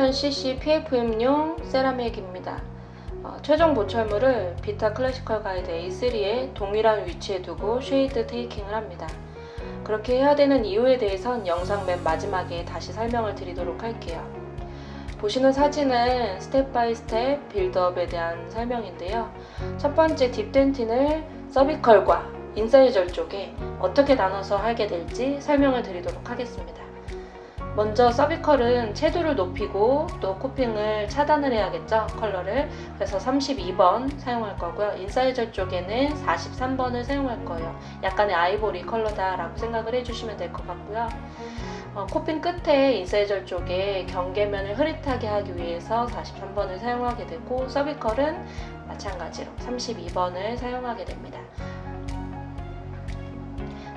3000cc PFM용 세라믹입니다. 최종 보철물을 비타 클래시컬 가이드 A3에 동일한 위치에 두고 쉐이드 테이킹을 합니다. 그렇게 해야 되는 이유에 대해선 영상 맨 마지막에 다시 설명을 드리도록 할게요. 보시는 사진은 스텝 바이 스텝 빌드업에 대한 설명인데요. 첫 번째 딥덴틴을 서비컬과 인사이절 쪽에 어떻게 나눠서 하게 될지 설명을 드리도록 하겠습니다. 먼저 서비컬은 채도를 높이고 또 코핑을 차단을 해야겠죠, 컬러를. 그래서 32번 사용할 거고요. 인사이절 쪽에는 43번을 사용할 거예요. 약간의 아이보리 컬러다 라고 생각을 해주시면 될 것 같고요. 코핑 끝에 인사이절 쪽에 경계면을 흐릿하게 하기 위해서 43번을 사용하게 되고, 서비컬은 마찬가지로 32번을 사용하게 됩니다.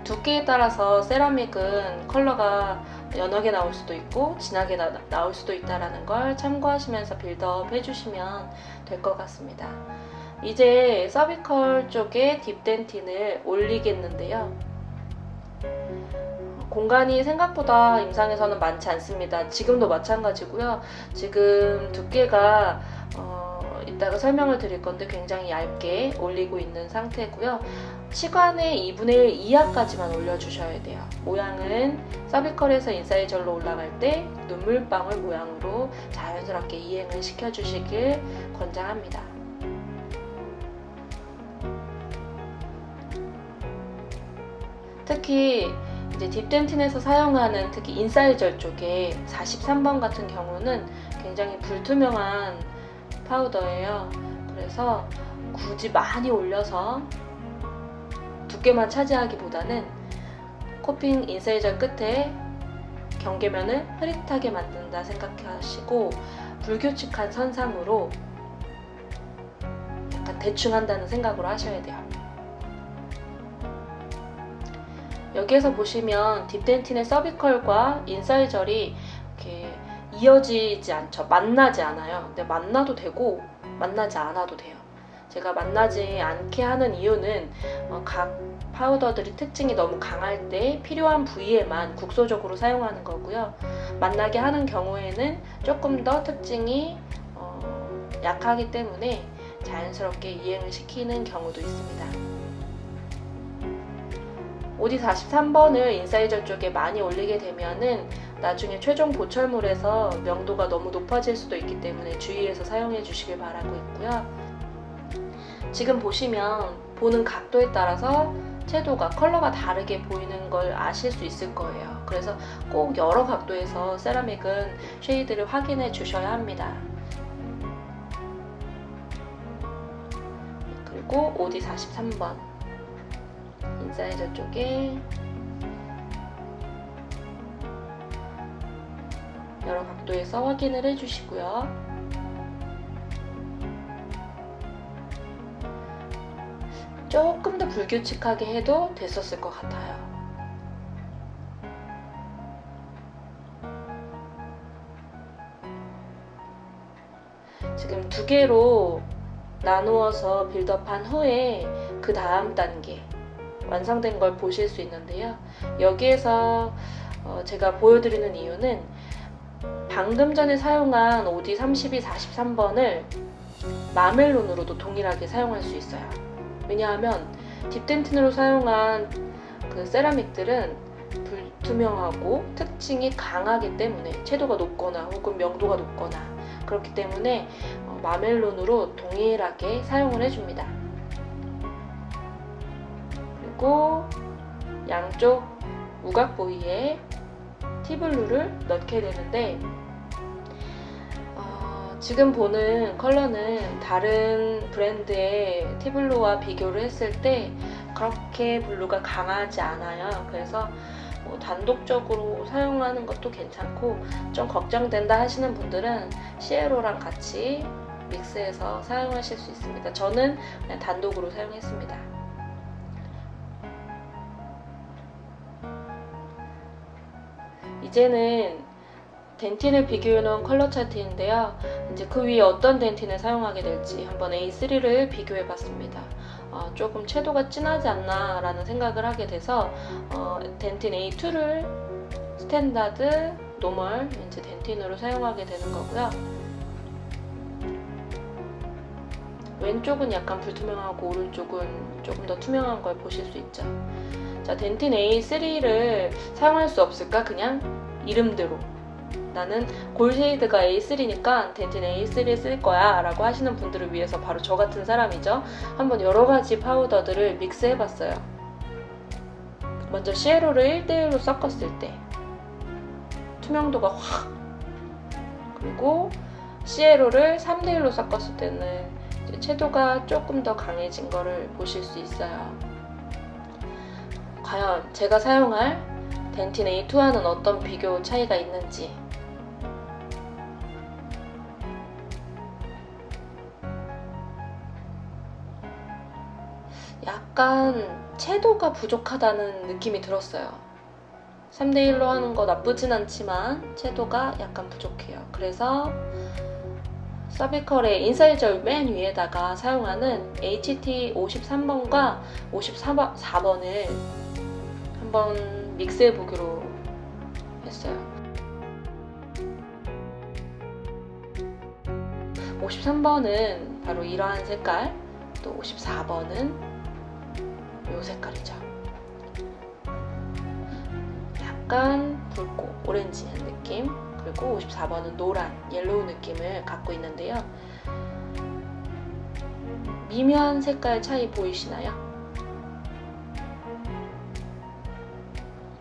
두께에 따라서 세라믹은 컬러가 연하게 나올 수도 있고 진하게 나올 수도 있다는 걸 참고하시면서 빌드업 해주시면 될 것 같습니다. 이제 서비컬 쪽에 딥덴틴을 올리겠는데요. 공간이 생각보다 임상에서는 많지 않습니다. 지금도 마찬가지고요. 지금 두께가 이따가 설명을 드릴 건데 굉장히 얇게 올리고 있는 상태고요. 시간의 2분의 1 이하까지만 올려주셔야 돼요. 모양은 서비컬에서 인사이절로 올라갈 때 눈물방울 모양으로 자연스럽게 이행을 시켜주시길 권장합니다. 특히 이제 딥덴틴에서 사용하는 특히 인사이절 쪽에 43번 같은 경우는 굉장히 불투명한 파우더예요. 그래서 굳이 많이 올려서 두께만 차지하기보다는 코핑 인사이절 끝에 경계면을 흐릿하게 만든다 생각하시고 불규칙한 선상으로 약간 대충 한다는 생각으로 하셔야 돼요. 여기에서 보시면 딥덴틴의 서비컬과 인사이절이 이렇게 이어지지 않죠. 만나지 않아요. 근데 만나도 되고 만나지 않아도 돼요. 제가 만나지 않게 하는 이유는 각 파우더들이 특징이 너무 강할 때 필요한 부위에만 국소적으로 사용하는 거고요. 만나게 하는 경우에는 조금 더 특징이 약하기 때문에 자연스럽게 이행을 시키는 경우도 있습니다. OD 43번을 인사이절 쪽에 많이 올리게 되면은 나중에 최종 보철물에서 명도가 너무 높아질 수도 있기 때문에 주의해서 사용해 주시길 바라고 있고요. 지금 보시면 보는 각도에 따라서 채도가 컬러가 다르게 보이는 걸 아실 수 있을 거예요. 그래서 꼭 여러 각도에서 세라믹은 쉐이드를 확인해 주셔야 합니다. 그리고 OD 43번 인사이저 쪽에 여러 각도에서 확인을 해주시고요. 조금 더 불규칙하게 해도 됐었을 것 같아요. 지금 두 개로 나누어서 빌드업한 후에 그 다음 단계 완성된 걸 보실 수 있는데요. 여기에서 제가 보여드리는 이유는 방금 전에 사용한 OD 32, 43번을 마멜론으로도 동일하게 사용할 수 있어요. 왜냐하면 딥덴틴으로 사용한 그 세라믹들은 불투명하고 특징이 강하기 때문에 채도가 높거나 혹은 명도가 높거나 그렇기 때문에 마멜론으로 동일하게 사용을 해줍니다. 그리고 양쪽 우각 부위에 티블루를 넣게 되는데 지금 보는 컬러는 다른 브랜드의 티블루와 비교를 했을 때 그렇게 블루가 강하지 않아요. 그래서 단독적으로 사용하는 것도 괜찮고 좀 걱정된다 하시는 분들은 시에로랑 같이 믹스해서 사용하실 수 있습니다. 저는 그냥 단독으로 사용했습니다. 이제는 덴틴을 비교해놓은 컬러 차트인데요. 이제 그 위에 어떤 덴틴을 사용하게 될지 한번 A3를 비교해봤습니다. 조금 채도가 진하지 않나 라는 생각을 하게 돼서 덴틴 A2를 스탠다드, 노멀 이제 덴틴으로 사용하게 되는 거고요. 왼쪽은 약간 불투명하고 오른쪽은 조금 더 투명한 걸 보실 수 있죠. 자, 덴틴 A3를 사용할 수 없을까? 그냥 이름대로 나는 골 쉐이드가 A3니까 덴틴 A3를 쓸 거야 라고 하시는 분들을 위해서 바로 저 같은 사람이죠. 한번 여러 가지 파우더들을 믹스해 봤어요. 먼저 시에로를 1대1로 섞었을 때 투명도가 확, 그리고 시에로를 3대1로 섞었을 때는 채도가 조금 더 강해진 거를 보실 수 있어요. 과연 제가 사용할 덴틴 A2와는 어떤 비교 차이가 있는지. 약간 채도가 부족하다는 느낌이 들었어요. 3대1로 하는 거 나쁘진 않지만 채도가 약간 부족해요. 그래서 서비컬의 인사이저 맨 위에다가 사용하는 HT 53번과 54번을 한번 믹스해 보기로 했어요. 53번은 바로 이러한 색깔, 또 54번은 이 색깔이죠. 약간 붉고 오렌지한 느낌, 그리고 54번은 노란, 옐로우 느낌을 갖고 있는데요. 미묘한 색깔 차이 보이시나요?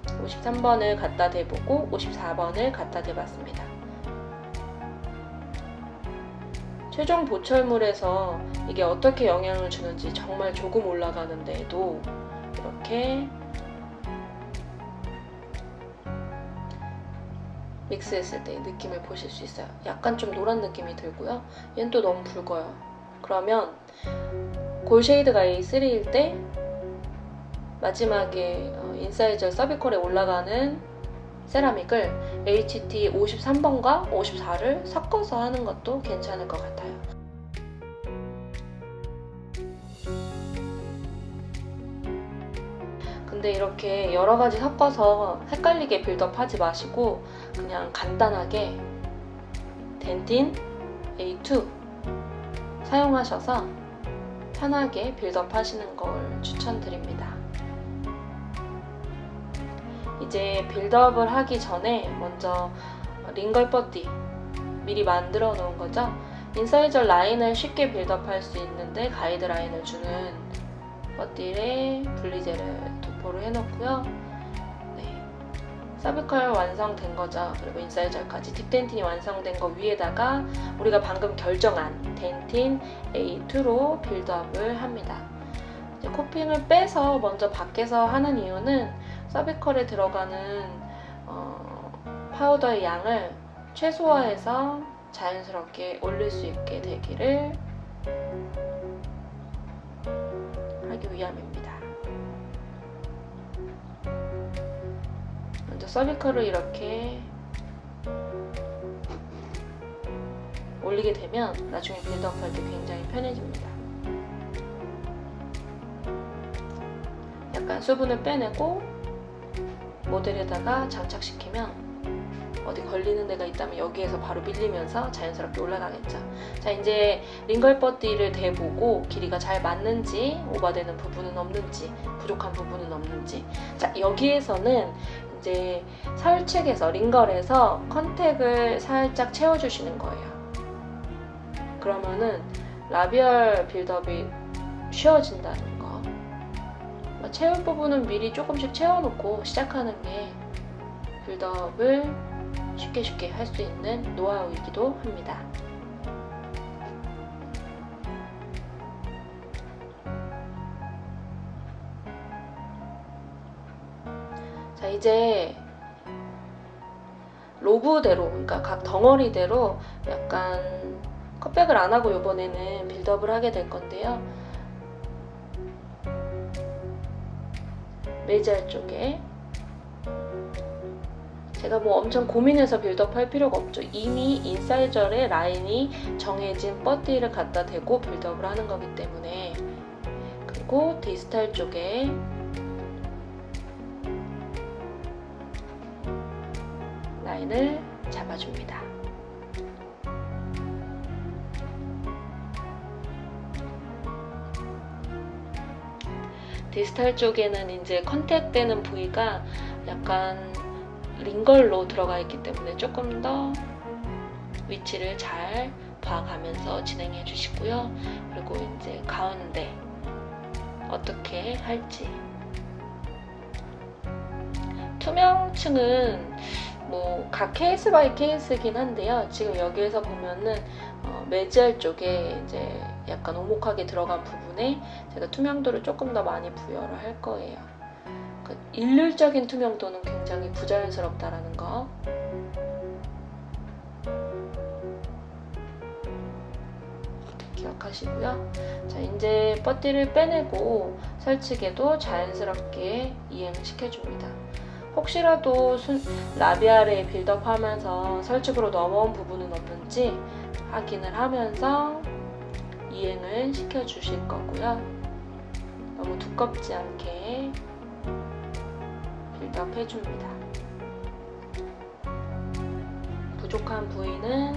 53번을 갖다 대보고 54번을 갖다 대봤습니다. 최종 보철물에서 이게 어떻게 영향을 주는지 정말 조금 올라가는데도 이렇게 믹스했을 때의 느낌을 보실 수 있어요. 약간 좀 노란 느낌이 들고요. 얘는 또 너무 붉어요. 그러면 골 쉐이드가 A3일 때 마지막에 인사이저 서비컬에 올라가는 세라믹을 HT 53번과 54를 섞어서 하는 것도 괜찮을 것 같아요. 근데 이렇게 여러 가지 섞어서 헷갈리게 빌드업 하지 마시고 그냥 간단하게 덴틴 A2 사용하셔서 편하게 빌드업 하시는 걸 추천드립니다. 이제 빌드업을 하기 전에 먼저 링걸 뻗디 미리 만들어 놓은 거죠. 인사이저 라인을 쉽게 빌드업 할 수 있는데 가이드라인을 주는 뻗디에 분리제를 도포를 해놓고요. 네, 서비컬 완성된 거죠. 그리고 인사이저까지 딥덴틴이 완성된 거 위에다가 우리가 방금 결정한 덴틴 A2로 빌드업을 합니다. 이제 코핑을 빼서 먼저 밖에서 하는 이유는 서비컬에 들어가는 파우더의 양을 최소화해서 자연스럽게 올릴 수 있게 되기를 하기 위함입니다. 먼저 서비컬을 이렇게 올리게 되면 나중에 빌드업 할 때 굉장히 편해집니다. 약간 수분을 빼내고 모델에다가 장착시키면 어디 걸리는 데가 있다면 여기에서 바로 밀리면서 자연스럽게 올라가겠죠. 자, 이제 링걸 뻗디를 대보고 길이가 잘 맞는지, 오버되는 부분은 없는지, 부족한 부분은 없는지. 자, 여기에서는 이제 설책에서 링걸에서 컨택을 살짝 채워주시는 거예요. 그러면은 라비얼 빌드업이 쉬워진다는 거. 채울 부분은 미리 조금씩 채워놓고 시작하는 게 빌드업을 쉽게 할 수 있는 노하우이기도 합니다. 자, 이제 로브대로, 그러니까 각 덩어리대로 약간 컷백을 안 하고 이번에는 빌드업을 하게 될 건데요. 메이저 쪽에 제가 뭐 엄청 고민해서 빌드업 할 필요가 없죠. 이미 인사이저의 라인이 정해진 뻗디를 갖다 대고 빌드업을 하는 거기 때문에. 그리고 디스탈 쪽에 라인을 잡아줍니다. 디스탈 쪽에는 이제 컨택되는 부위가 약간 링걸로 들어가 있기 때문에 조금 더 위치를 잘 봐가면서 진행해 주시고요. 그리고 이제 가운데 어떻게 할지. 투명층은 뭐 각 케이스 바이 케이스긴 한데요. 지금 여기에서 보면은 매지알 쪽에 이제 약간 오목하게 들어간 부분에 제가 투명도를 조금 더 많이 부여를 할 거예요. 그 일률적인 투명도는 굉장히 부자연스럽다라는 거. 기억하시고요. 자, 이제 뻗티를 빼내고 설치개도 자연스럽게 이행시켜줍니다. 혹시라도 라비알에 빌드업하면서 설치구로 넘어온 부분은 없는지 확인을 하면서 이행을 시켜주실 거고요. 너무 두껍지 않게 빌드업 해줍니다. 부족한 부위는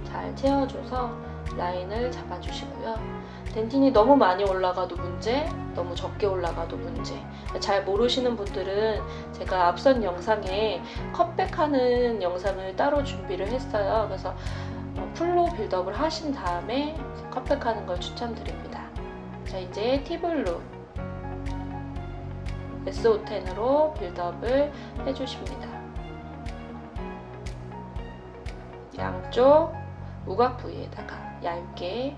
잘 채워줘서 라인을 잡아주시고요. 덴틴이 너무 많이 올라가도 문제, 너무 적게 올라가도 문제. 잘 모르시는 분들은 제가 앞선 영상에 컷백하는 영상을 따로 준비를 했어요. 그래서 풀로 빌드업을 하신 다음에 컷백하는 걸 추천드립니다. 자, 이제 티블루 SO10으로 빌드업을 해주십니다. 양쪽 우각 부위에다가 얇게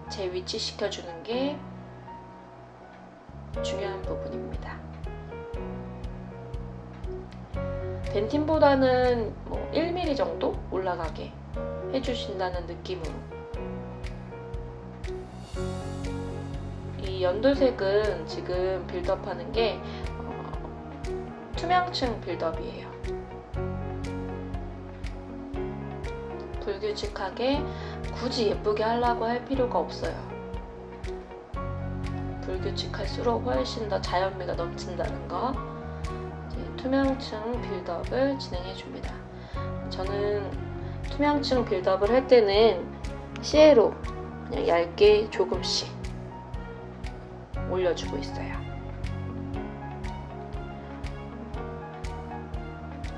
재위치시켜주는 게 중요한 부분입니다. 덴틴보다는 뭐 1mm 정도 올라가게 해주신다는 느낌으로. 이 연두색은 지금 빌드업하는 게 투명층 빌드업이에요. 불규칙하게 굳이 예쁘게 하려고 할 필요가 없어요. 불규칙할수록 훨씬 더 자연미가 넘친다는 거. 이제 투명층 빌드업을 진행해 줍니다. 저는 투명층 빌드업을 할 때는 시에로 그냥 얇게 조금씩 올려주고 있어요.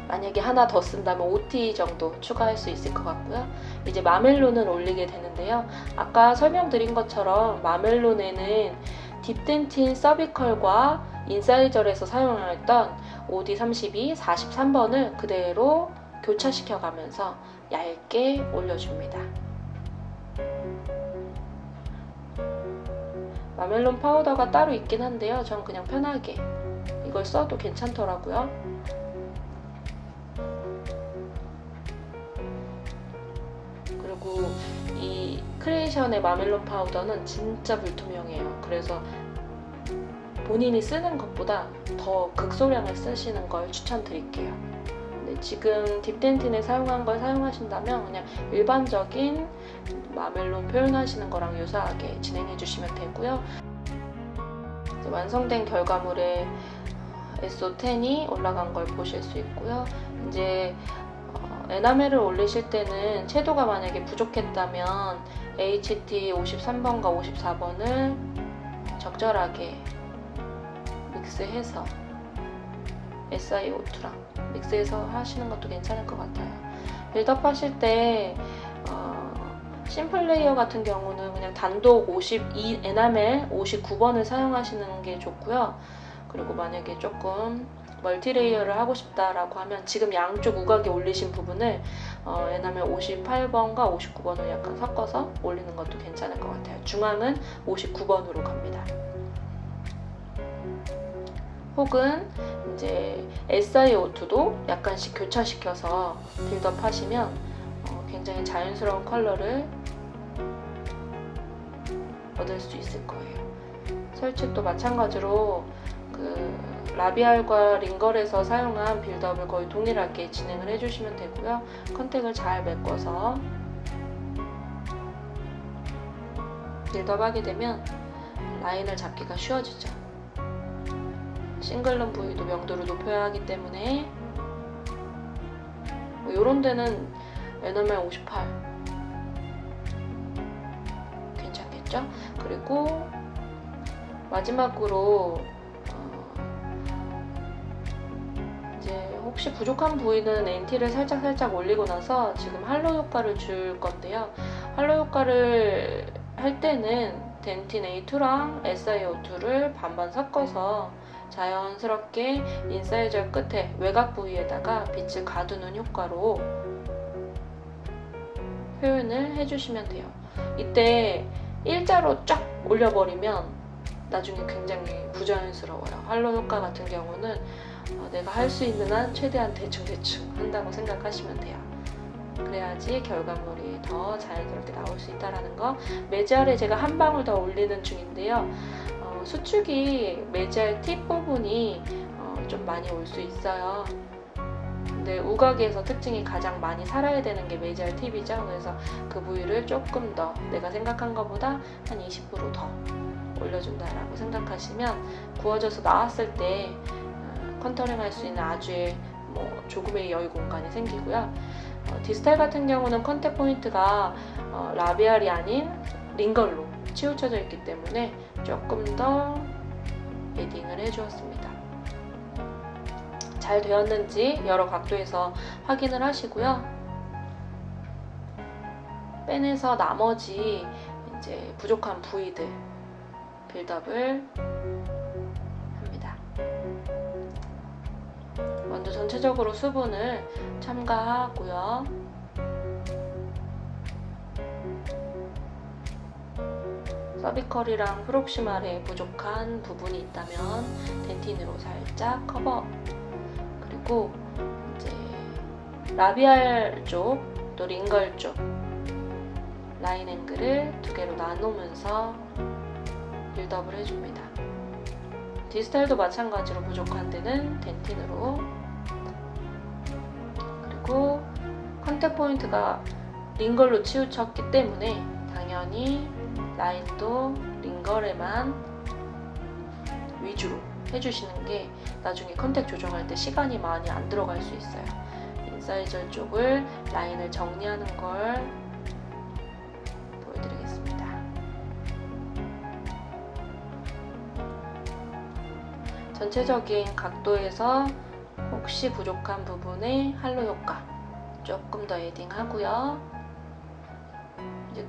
만약에 하나 더 쓴다면 OT 정도 추가할 수 있을 것 같고요. 이제 마멜론을 올리게 되는데요. 아까 설명드린 것처럼 마멜론에는 딥덴틴 서비컬과 인사이저에서 사용했던 OD32 43번을 그대로 교차시켜 가면서 얇게 올려줍니다. 마멜론 파우더가 따로 있긴 한데요. 전 그냥 편하게 이걸 써도 괜찮더라고요. 그리고 이 크리에이션의 마멜론 파우더는 진짜 불투명해요. 그래서 본인이 쓰는 것보다 더 극소량을 쓰시는 걸 추천드릴게요. 근데 지금 딥덴틴에 사용한 걸 사용하신다면 그냥 일반적인 마멜론 표현하시는 거랑 유사하게 진행해 주시면 되고요. 이제 완성된 결과물에 SO10이 올라간 걸 보실 수 있고요. 이제 에나멜을 올리실 때는 채도가 만약에 부족했다면 HT 53번과 54번을 적절하게 믹스해서 SiO2랑 믹스해서 하시는 것도 괜찮을 것 같아요. 빌드업 하실 때 심플 레이어 같은 경우는 그냥 단독 에나멜 59번을 사용하시는 게 좋고요. 그리고 만약에 조금 멀티 레이어를 하고 싶다라고 하면 지금 양쪽 우각에 올리신 부분을 에나멜 58번과 59번을 약간 섞어서 올리는 것도 괜찮을 것 같아요. 중앙은 59번으로 갑니다. 혹은 이제 SiO2도 약간씩 교차시켜서 빌드업 하시면 굉장히 자연스러운 컬러를 얻을 수 있을 거예요. 설치도 마찬가지로 라비알과 링걸에서 사용한 빌드업을 거의 동일하게 진행을 해주시면 되고요. 컨택을 잘 메꿔서 빌드업 하게 되면 라인을 잡기가 쉬워지죠. 싱글룸 부위도 명도를 높여야 하기 때문에 뭐 이런 데는 에너멜 58 괜찮겠죠? 그리고 마지막으로 이제 혹시 부족한 부위는 NT를 살짝 올리고 나서 지금 할로 효과를 줄 건데요. 할로 효과를 할 때는 덴틴 A2랑 SiO2를 반반 섞어서 자연스럽게 인사이저 끝에 외곽 부위에다가 빛을 가두는 효과로 표현을 해주시면 돼요. 이때 일자로 쫙 올려버리면 나중에 굉장히 부자연스러워요. 할로 효과 같은 경우는 내가 할 수 있는 한 최대한 대충 한다고 생각하시면 돼요. 그래야지 결과물이 더 자연스럽게 나올 수 있다는 거. 매지알에 제가 한 방울 더 올리는 중인데요. 수축이 매지알 팁 부분이 좀 많이 올 수 있어요. 근데 우각에서 특징이 가장 많이 살아야 되는 게 매지알 팁이죠. 그래서 그 부위를 조금 더 내가 생각한 것보다 한 20% 더 올려준다라고 생각하시면 구워져서 나왔을 때 컨터링 할 수 있는 아주 조금의 여유 공간이 생기고요. 디스탈 같은 경우는 컨택 포인트가 라비알이 아닌 링걸로 치우쳐져 있기 때문에 조금 더 에딩을 해주었습니다. 잘 되었는지 여러 각도에서 확인을 하시고요. 빼내서 나머지 이제 부족한 부위들 빌드업을 합니다. 먼저 전체적으로 수분을 첨가하고요. 서비컬이랑 프록시말에 부족한 부분이 있다면 덴틴으로 살짝 커버. 그리고 이제 라비알 쪽, 또 링걸 쪽 라인 앵글을 두 개로 나누면서 빌드업을 해줍니다. 디스탈도 마찬가지로 부족한 데는 덴틴으로. 그리고 컨택 포인트가 링걸로 치우쳤기 때문에 당연히 라인도 링걸에만 위주로 해주시는 게 나중에 컨택 조정할 때 시간이 많이 안 들어갈 수 있어요. 인사이저 쪽을 라인을 정리하는 걸 보여드리겠습니다. 전체적인 각도에서 혹시 부족한 부분에 할로 효과 조금 더 에딩하고요. 이제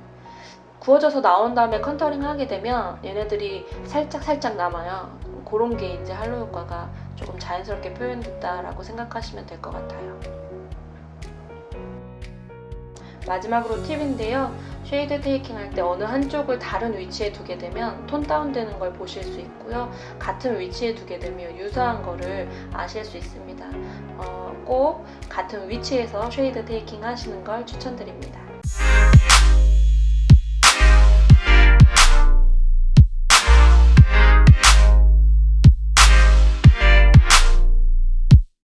구워져서 나온 다음에 컨터링 하게 되면 얘네들이 살짝 남아요. 그런 게 이제 할로 효과가 조금 자연스럽게 표현됐다라고 생각하시면 될 것 같아요. 마지막으로 팁인데요. 쉐이드 테이킹 할 때 어느 한쪽을 다른 위치에 두게 되면 톤 다운되는 걸 보실 수 있고요. 같은 위치에 두게 되면 유사한 거를 아실 수 있습니다. 꼭 같은 위치에서 쉐이드 테이킹 하시는 걸 추천드립니다.